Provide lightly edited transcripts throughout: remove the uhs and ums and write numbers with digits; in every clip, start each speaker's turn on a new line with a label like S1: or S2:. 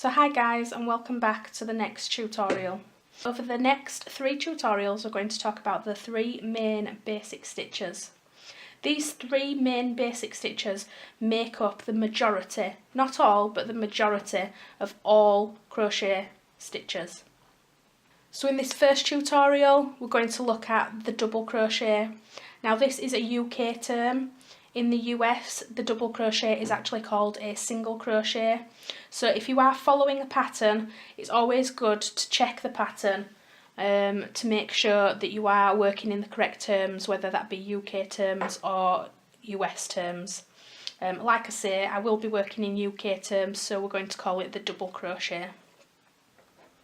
S1: So hi guys, and welcome back to the next tutorial. Over the next 3 tutorials we're going to talk about the 3 main basic stitches. These 3 main basic stitches make up the majority, not all, but the majority of all crochet stitches. So in this first tutorial we're going to look at the double crochet. Now this is a UK term. In the US, the double crochet is actually called a single crochet. So if you are following a pattern, it's always good to check the pattern to make sure that you are working in the correct terms, whether that be UK terms or US terms. Like I say, I will be working in UK terms, so we're going to call it the double crochet.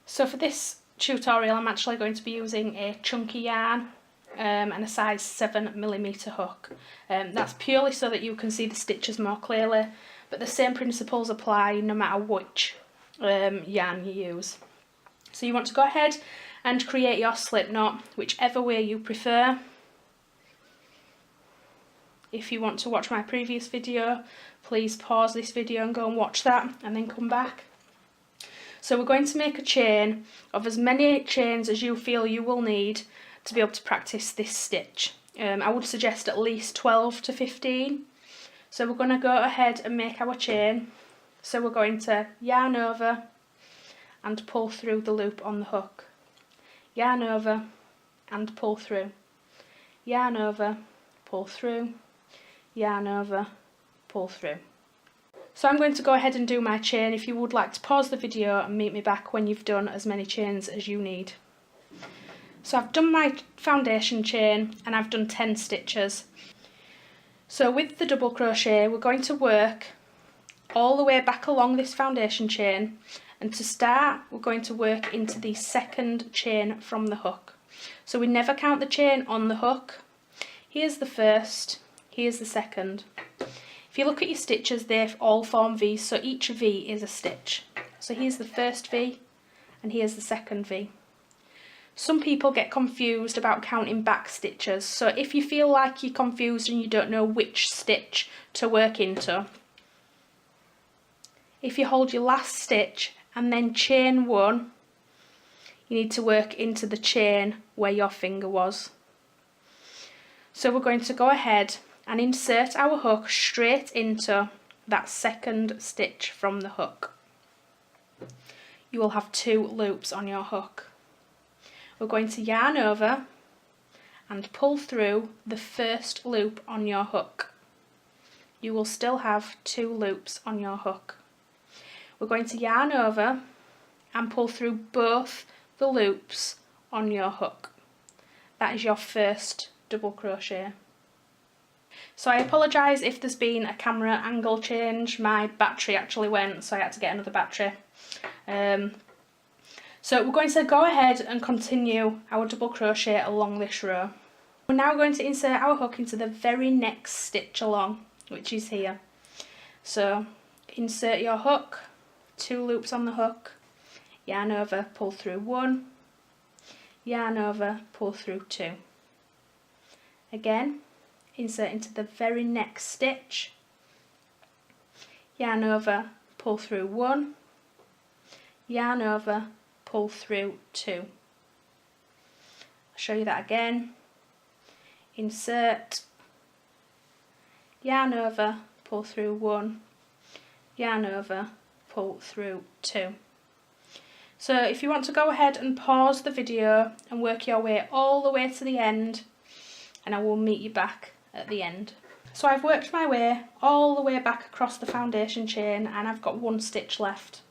S1: So for this tutorial, I'm actually going to be using a chunky yarn and a size 7mm hook. That's purely so that you can see the stitches more clearly, but the same principles apply no matter which yarn you use. So you want to go ahead and create your slip knot whichever way you prefer. If you want to watch my previous video, please pause this video and go and watch that and then come back. So we're going to make a chain of as many chains as you feel you will need to be able to practice this stitch. I would suggest at least 12 to 15. So we're going to go ahead and make our chain. So we're going to yarn over and pull through the loop on the hook. Yarn over and pull through. Yarn over, pull through. Yarn over, pull through. So I'm going to go ahead and do my chain. If you would like to pause the video and meet me back when you've done as many chains as you need. So I've done my foundation chain and I've done 10 stitches. So with the double crochet we're going to work all the way back along this foundation chain, and to start we're going to work into the second chain from the hook. So we never count the chain on the hook. Here's the first, here's the second. If you look at your stitches, they all form V's, so each V is a stitch. So here's the first V and here's the second V. Some people get confused about counting back stitches, so if you feel like you're confused and you don't know which stitch to work into, if you hold your last stitch and then chain 1, you need to work into the chain where your finger was. So we're going to go ahead and insert our hook straight into that second stitch from the hook. You will have 2 loops on your hook. We're going to yarn over and pull through the first loop on your hook. You will still have 2 loops on your hook. We're going to yarn over and pull through both the loops on your hook. That is your first double crochet. So I apologise if there's been a camera angle change. My battery actually went, so I had to get another battery. So we're going to go ahead and continue our double crochet along this row. We're now going to insert our hook into the very next stitch along, which is here. So insert your hook, 2 loops on the hook, yarn over, pull through 1, yarn over, pull through 2. Again, insert into the very next stitch, yarn over, pull through 1, yarn over, pull through 2. I'll show you that again. Insert, yarn over, pull through 1, yarn over, pull through 2. So if you want to go ahead and pause the video and work your way all the way to the end, and I will meet you back at the end. So I've worked my way all the way back across the foundation chain and I've got 1 stitch left.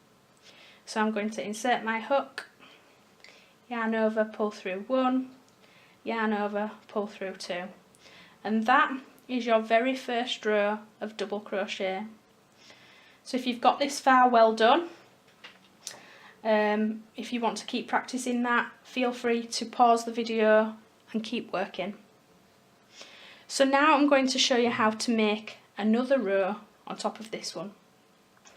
S1: So I'm going to insert my hook, yarn over, pull through 1, yarn over, pull through 2. And that is your very first row of double crochet. So if you've got this far, well done. If you want to keep practicing that, feel free to pause the video and keep working. So now I'm going to show you how to make another row on top of this one.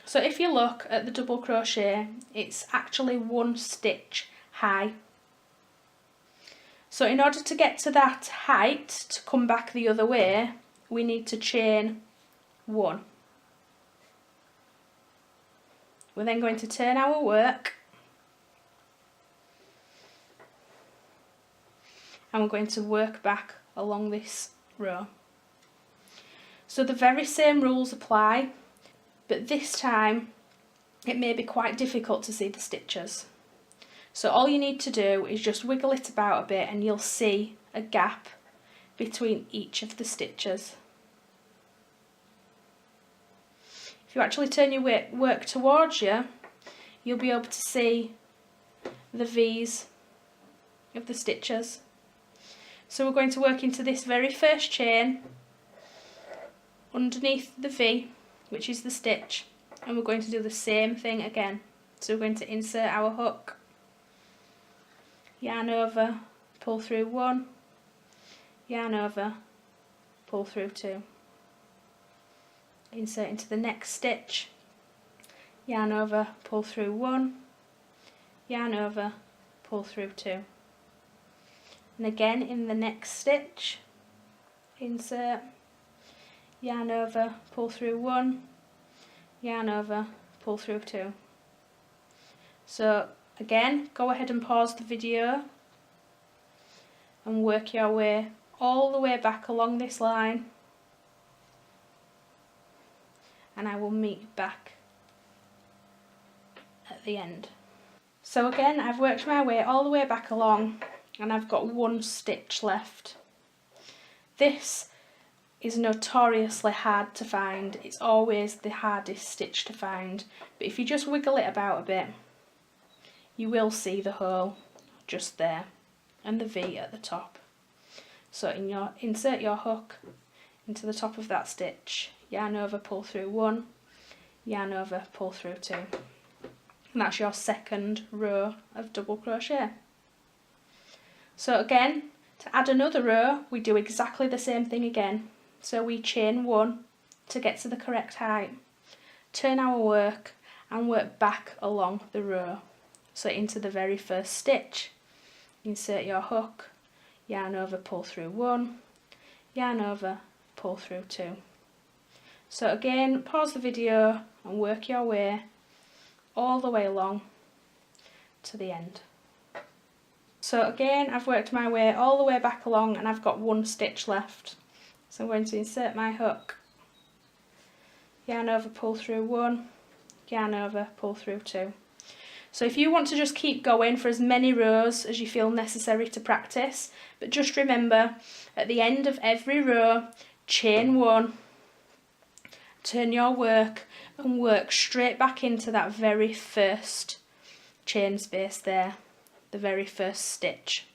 S1: So if you look at the double crochet, it's actually 1 stitch high. So in order to get to that height, to come back the other way, we need to chain 1. We're then going to turn our work and we're going to work back along this row. So the very same rules apply, but this time it may be quite difficult to see the stitches. So all you need to do is just wiggle it about a bit and you'll see a gap between each of the stitches. If you actually turn your work towards you, you'll be able to see the V's of the stitches. So we're going to work into this very first chain underneath the V, which is the stitch, and we're going to do the same thing again. So we're going to insert our hook, yarn over, pull through 1, yarn over, pull through 2, insert into the next stitch, yarn over, pull through 1, yarn over, pull through 2, and again in the next stitch, insert, yarn over, pull through 1, yarn over, pull through 2. So again, go ahead and pause the video and work your way all the way back along this line, and I will meet you back at the end. So again, I've worked my way all the way back along and I've got 1 stitch left. This is notoriously hard to find. It's always the hardest stitch to find, but if you just wiggle it about a bit, you will see the hole just there and the V at the top. So insert your hook into the top of that stitch, yarn over, pull through 1, yarn over, pull through 2, and that's your second row of double crochet. So again, to add another row, we do exactly the same thing again. So we chain 1 to get to the correct height, turn our work and work back along the row. So into the very first stitch, insert your hook, yarn over, pull through 1, yarn over, pull through 2. So again, pause the video and work your way all the way along to the end. So again, I've worked my way all the way back along and I've got 1 stitch left. So I'm going to insert my hook, yarn over, pull through 1, yarn over, pull through 2. So if you want to just keep going for as many rows as you feel necessary to practice, but just remember, at the end of every row, chain 1, turn your work and work straight back into that very first chain space there, the very first stitch.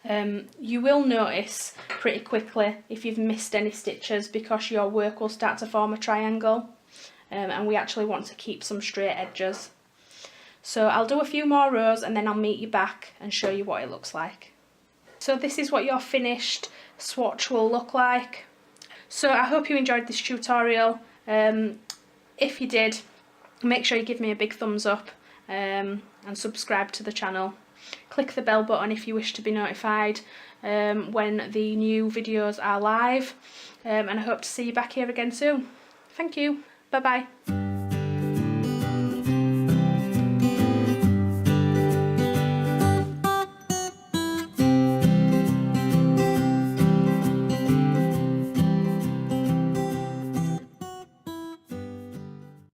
S1: You will notice pretty quickly if you've missed any stitches because your work will start to form a triangle, and we actually want to keep some straight edges. So I'll do a few more rows and then I'll meet you back and show you what it looks like. So this is what your finished swatch will look like. So I hope you enjoyed this tutorial. If you did, make sure you give me a big thumbs up and subscribe to the channel. Click the bell button if you wish to be notified when the new videos are live, and I hope to see you back here again soon. Thank you. Bye bye.